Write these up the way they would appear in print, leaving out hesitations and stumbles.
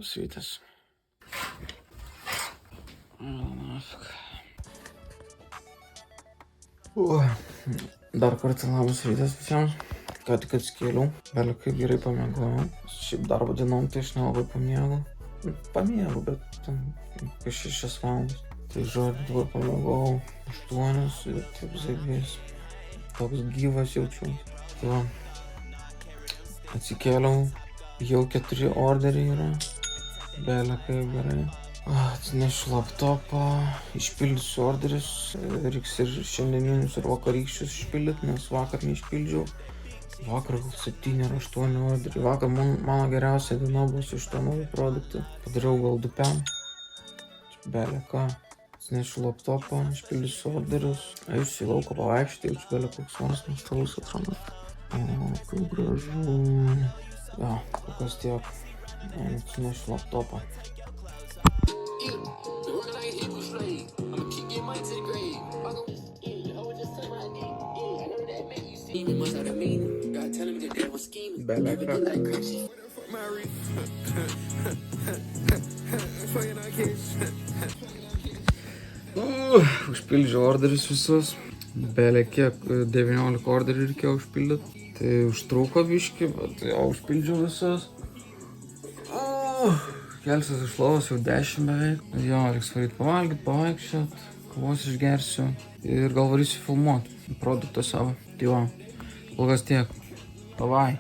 Labas rytas. Dar kartą labas rytas visiems. Ką tik atskėliau, gali kaip gerai pamiegojau. Šiaip darbo dienom tai aš nelabai pamiegu. Pamiegu, bet ten apie 6 valandas. Tai žodžiu, dabar pamiegojau 8 ir taip zaibės. Toks gyvas jaučiu. Tai va, atsikėliau, jau 4 orderiai yra. Belia kaip gerai. Atsinešiu laptopą, išpildysiu orderius, reiks ir šiandieninius ir vakarykščius išpildyti, nes vakar neišpildžiau. Vakar gal 7 ar 8 orderiai. Vakar mano geriausia diena buvo su šito naujo produktu. Padariau gal 2 pem. Belia ką. Atsinešiu laptopą, išpildysiu orderius. Eisiu į lauką pavaikščioti, jaučiu belia koks nors nuostabus atranda. O, kaip gražu. Jo, kol kas tiek. Atsinešiu laptopą. Belia ką. Užpildžiau orderius visus. Belia kiek 19 orderių reikėjo užpildyti. Tai užtruko biškį, bet jau užpildžiau visus. Kelsiuos iš lovos jau 10 beveik. Jo, reiks varyt pavalgyt, pavaikščiot, kavos išgersiu ir gal varysiu filmuoti produktą savo. Tai va, kol kas tiek. Bye.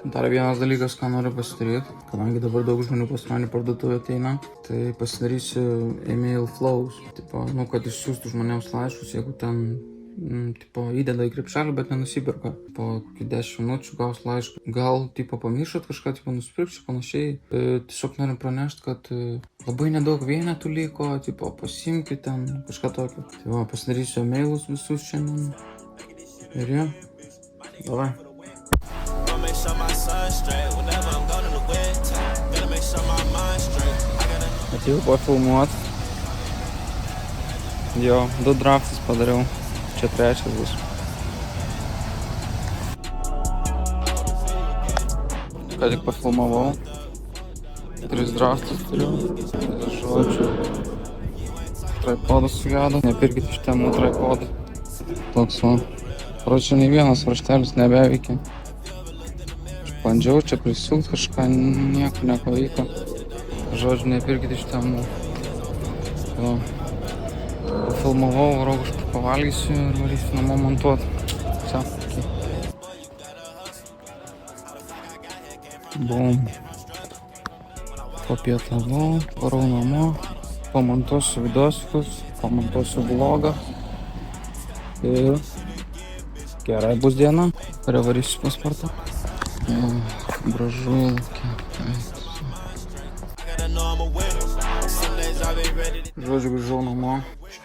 Dar vienas dalykas, ką noriu pasidaryti, kadangi dabar daug žmonių pas mane parduotuvę ateina, tai pasidarysiu email flows. Tipo, kad išsiųstų žmonėms laiškus, jeigu ten įdeda į krepšelį, bet nenusiperka. Po 10 minučių gaus laišką. Gal pamiršot kažką nusipirkti, panašiai. Tiesiog noriu pranešti, kad labai nedaug vienetų liko, pasimkit ten kažką tokio. Tai va, pasidarysiu emailus visus šiandien. Ir jo. Davai. Atėjau pafilmuot. Jo, 2 draftus padariau. Čia 3 bus. Ką tik pafilmavau. 3 draftus turiu. Žodžiu. Tripodas sugedo. Nepirkit iš temų tripodų. Toks va. Pročiau, nei vienas raštelis nebeveikia. Bandžiau čia prisiūt kažką, nieko nepavyko. Žodžiu, nepirkit iš temų. Filmavau, varau kažkur pavalgysiu ir varysiu namo montuot. Все, окей. Bum. Papietavau, varau namo, pamontuosiu vidosiukus, pamontuosiu vlogą. Ir gerai bus diena, kurią varysiu pasportą. Gražu laukia. Žodžiu, grįžau namo,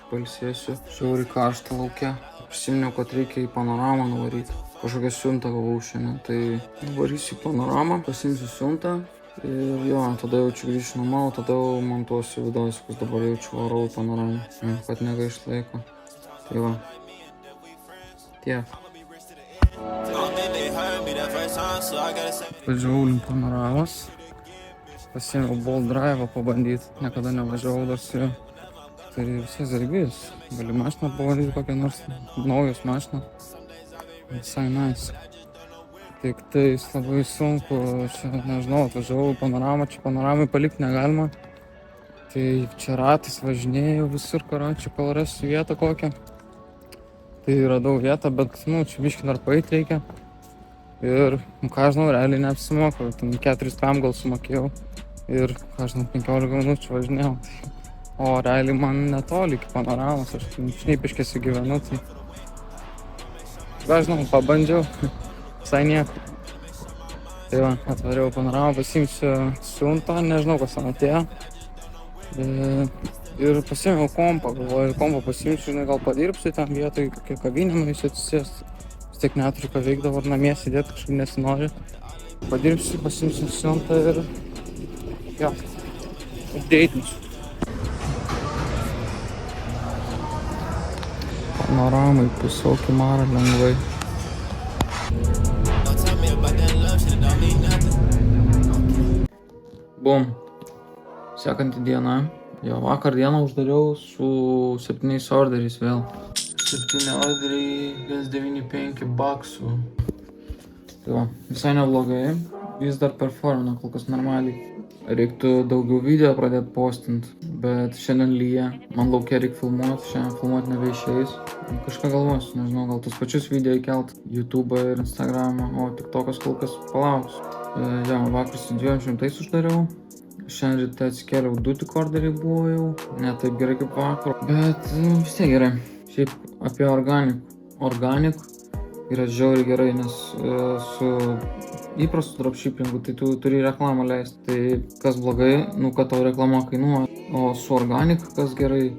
pailsėsiu, žiauriai karšta laukia. Prisiminiau, kad reikia į panoramą nuvaryti. Kažkokią siuntą gavau šiandien, tai varysiu į panoramą, pasimsiu siuntą. Ir jo, tada jaučiu grįžti namo, tada montuosiu vidosiukus, dabar jaučiu varau į panoramą, kad negaišt laiko. Tai va, tiek. Važiavau link panoramos, pasiėmiau Bolt Drive'ą pabandyti, niekada nevažiavau dar su juo. Tai visai zargys, gali mašiną pabandyti kokią nors naujos mašiną, visai nice. Tik tai labai sunku, čia nežinau, atvažiavau panoramą, čia panoramai palikti negalima. Tai čia ratais važinėjau visur, karočią, kol rasiu vietą kokią. Tai radau vietą, bet, čia biškį dar paeit reikia. Ir, ką žinau, realiai neapsimoka, ten 4 pem gal sumokėjau. Ir, ką žinau, 15 minučių važinėjau. O realiai man netoli iki panoramos, aš Šnipiškėse gyvenu, tai... Ką žinau, pabandžiau, visai nieko. Tai va, atvariau panoramą, pasimsiu siuntą, nežinau, kas ten atėjo. Ir pasiėmiau kompą, galvoju, kompą pasimsiu, žinai, gal padirbsiu ten vietoj, kokią kavinę nueisiu atsisėsti. Vis tiek neturiu ką veikti, dabar namie sėdėti kažkaip nesinori. Padirbsiu, pasimsiu siuntą ir... jo, updeitinsiu. Panoramai, pusiau Marą lengvai. Bum. Sekanti diena. Jo, vakar dieną uždariau su 7 orderiais vėl. 7 orderiai, 195 baksų. Tai va, visai neblogai. Vis dar performina kol kas normaliai. Reiktų daugiau video pradėti postint, bet šiandien lyja. Man laukia reikia filmuoti, šiandien filmuoti nebeišeis. Kažką galvosiu, nežinau, gal tus pačius video įkelt YouTube ir Instagramą, o TikTokas kol kas palauks. Jo, vakar su 200 uždariau. Šiandien ryte atsikėliau, 2 tik orderiai buvo jau. Ne taip gerai kaip vakar, bet vis tiek gerai. Šiaip apie Organic yra žiauriai gerai, nes su įprastu dropshippingu, tai tu turi reklamą leisti. Tai kas blogai, kad tau reklama kainuoja, o su Organic kas gerai,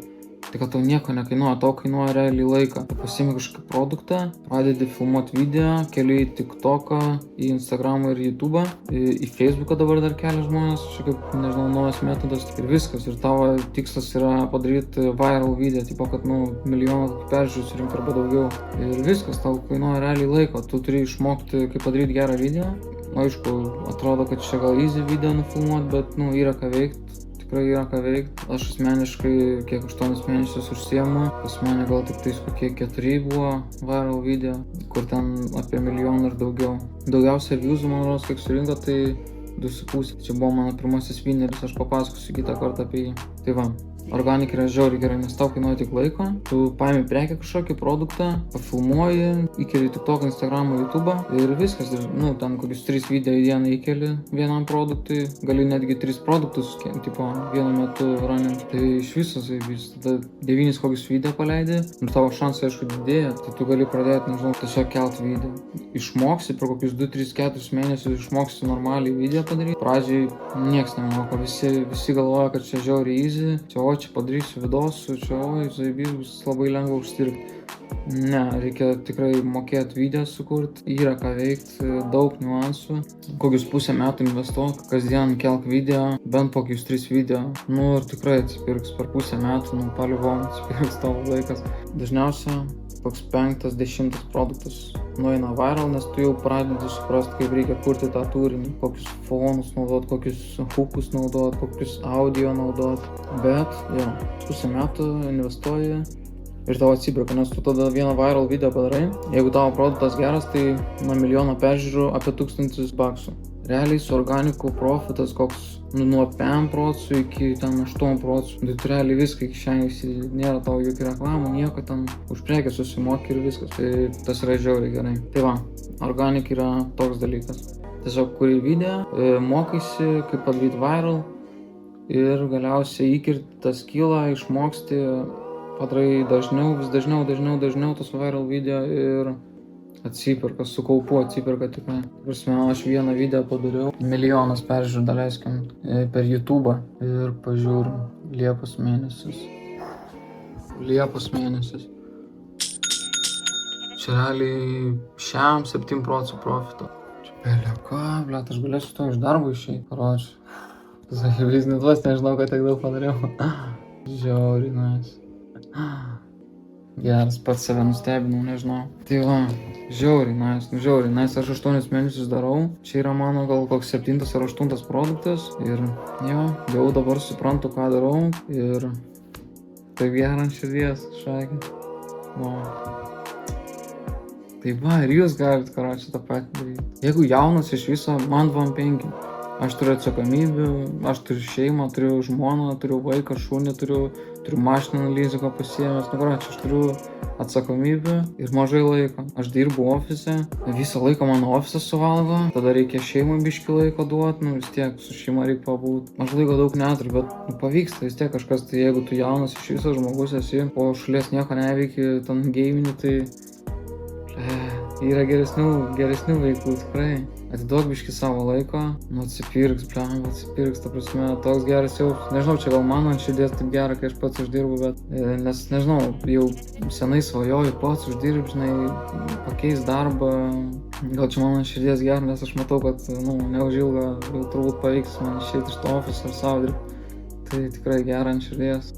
tai kad tau nieko nekainuoja, tau kainuoja realiai laiką. Tu pasiimi kažkokį produktą, pradedi filmuoti video, keli į TikToką, į Instagramą ir YouTube'ą, į Facebooką dabar dar keli žmonės, kažkaip, nežinau, naujas metodas ir viskas. Ir tavo tikslas yra padaryti viral video, tipo, kad, milijoną peržiūrų surinkti arba daugiau. Ir viskas, tau kainuoja realiai laiko, tu turi išmokti, kaip padaryti gerą video. Aišku, atrodo, kad čia gal easy video nufilmuoti, bet, yra ką veikti. Tikrai yra ką veikti. Aš asmeniškai kiek 8 mėnesius užsiemu. Pas mane gal tik tais kokie 4 buvo viral video, kur ten apie 1 milijoną ir daugiau. Daugiausia viewsų, man rodos, kiek surinko, tai 2,5. Čia buvo mano pirmasis vineris, aš papasakosiu kitą kartą apie jį. Tai va. Organic yra žiauriai gerai, nes tau kainuoja tik laiko. Tu paimi prekę kažkokį produktą, pafilmuoji, įkeli TikTok, Instagramą, YouTube'ą ir viskas. Ten kokius 3 video į dieną įkeli vienam produktui. Gali netgi 3 produktus, tipo, vienu metu running. Tai iš viso zaibys. Tada 9 kokius video paleidi ir tavo šansai, aišku, didėja. Tai tu gali pradėti, nežinau, tiesiog kelt video. Išmoksi per kokius 2, 3, 4 mėnesius, išmoksi normaliai video padaryti. Pradžiai nieks nemoko, visi galvoja, kad čia žiauriai easy. Čia padarysiu vidosų, čia zaibys bus labai lengva užsidirbti. Ne, reikia tikrai mokėti video sukurti, yra ką veikti, daug niuansų. Kokius pusę metų investuok, kasdien kelk video, bent po kokius 3 video. Ir tikrai atsipirks per pusę metų, paliuvom atsipirks tavo laikas. Dažniausiai koks 5-10 produktas nueina viral, nes tu jau pradedi suprasti, kaip reikia kurti tą turinį, kokius fonus naudot, kokius hookus naudot, kokius audio naudot. Bet, pusę metų investuoji ir tau atsipirka, nes tu tada vieną viral video padarai. Jeigu tavo produktas geras, tai nuo 1 milijono peržiūrų apie 1000 baksų. Realiai su Organicu profitas koks nuo 5% iki 8%. Tu realiai viską kišenėsi, nėra tau jokių reklamų, nieko ten už prekę susimoki ir viskas. Tai tas yra žiauriai gerai. Tai va, Organic yra toks dalykas. Tiesiog kuri video, mokaisi, kaip padaryti viral ir galiausiai įkirti tą skillą, išmoksti, padarai dažniau, vis dažniau tas viral video ir atsipirka, su kaupu atsipirka tikrai. Aš vieną video padariau, 1 milijonas peržiūrų daleiskim per YouTube'ą ir pažiūrim Liepos mėnesis. Čia realiai šiam 7% profito. Čia peleka, blet, aš galėsiu to iš darbo išeiti, karoči. Zaibys, net vos nežinau, kad tiek daug padariau. Žiauriai nice. Geras, pats save nustebinau, nežinau. Tai va, žiauriai nice, aš 8 mėnesius darau. Čia yra mano gal koks 7 ar 8 produktas. Ir jau dabar suprantu, ką darau. Ir tai gera ant širdies, šakė. Tai va, ir jūs galite, karoči, tą patį daryti. Jeigu jaunas iš viso, man 25. Aš turiu atsakomybių, aš turiu šeimą, turiu žmoną, turiu vaiką, šunį, turiu mašiną liziko pasiėmęs. Aš turiu atsakomybių ir mažai laiko. Aš dirbu ofise, visą laiką mano ofisas suvalgo, tada reikia šeimai biškį laiko duoti, vis tiek su šeima reikia pabūti. Aš laiko daug neturiu, bet pavyksta vis tiek kažkas, tai jeigu tu jaunas iš viso žmogus esi, po šalies nieko neveiki, ten gamini, tai yra geresnių veiklų tikrai. Atiduok biškį savo laiko, atsipirks, ta prasme, toks geras jausmas. Nežinau, čia gal man ant širdies taip gera, kai aš pats uždirbu, bet, nes nežinau, jau senai svajoju pats uždirbu, pakeis darbą. Gal čia man ant širdies gera, nes aš matau, kad, neužilgo jau turbūt pavyks man išeiti iš to ofiso ir savo dirbti. Tai tikrai gera ant širdies,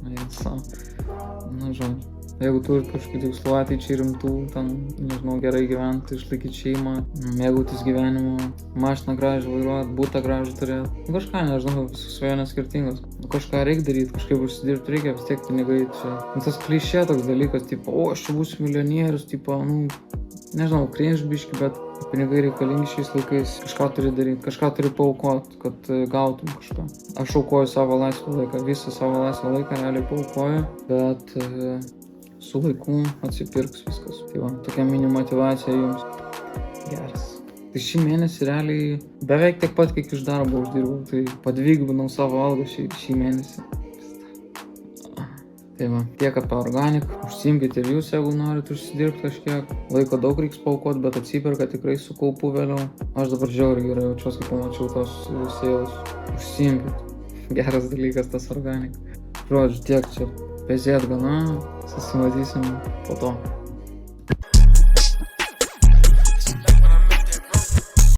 žodžiu. Jeigu turit kažkokių tikslų ateičiai rimtų, ten, nežinau, gerai gyventi, išlaikyti šeimą, mėgautis gyvenimu, mašiną gražią vairuoti, būtą gražų turėti. Nu, kažką, nežinau, visus svajonės skirtingos. Nu, kažką reikia daryti, kažkaip užsidirbti reikia, vis tiek pinigai čia. Nu, tas klišė toks dalykas, tipo, o, aš čia būsiu milijonierius, tipo, nu, nežinau, cringe biški, bet pinigai reikalingi šiais laikais, kažką turi daryti, kažką turi paaukoti, kad gautum kažką. Aš aukoju savo laisvą laiką, visą savo laisvą laiką realiai paaukoju, bet su laiku atsipirks viskas. Tai va, tokia mini motyvacija jums. Geras. Tai šį mėnesį realiai beveik tiek pat, kiek iš darbo uždirbau, tai padvigubinau savo algą šį mėnesį. Tai va, tiek apie organik, užsiimkit ir jūs, jeigu norit užsidirbti kažkiek. Laiko daug reiks paaukoti, bet atsiperka tikrai su kaupu vėliau. Aš dabar žiauriai gerai jaučiuosi, kai pamačiau tos sales. Užsiimkit. Geras dalykas tas organik. Žodžiu, tiek čia pezėt gana, susimatysim po to.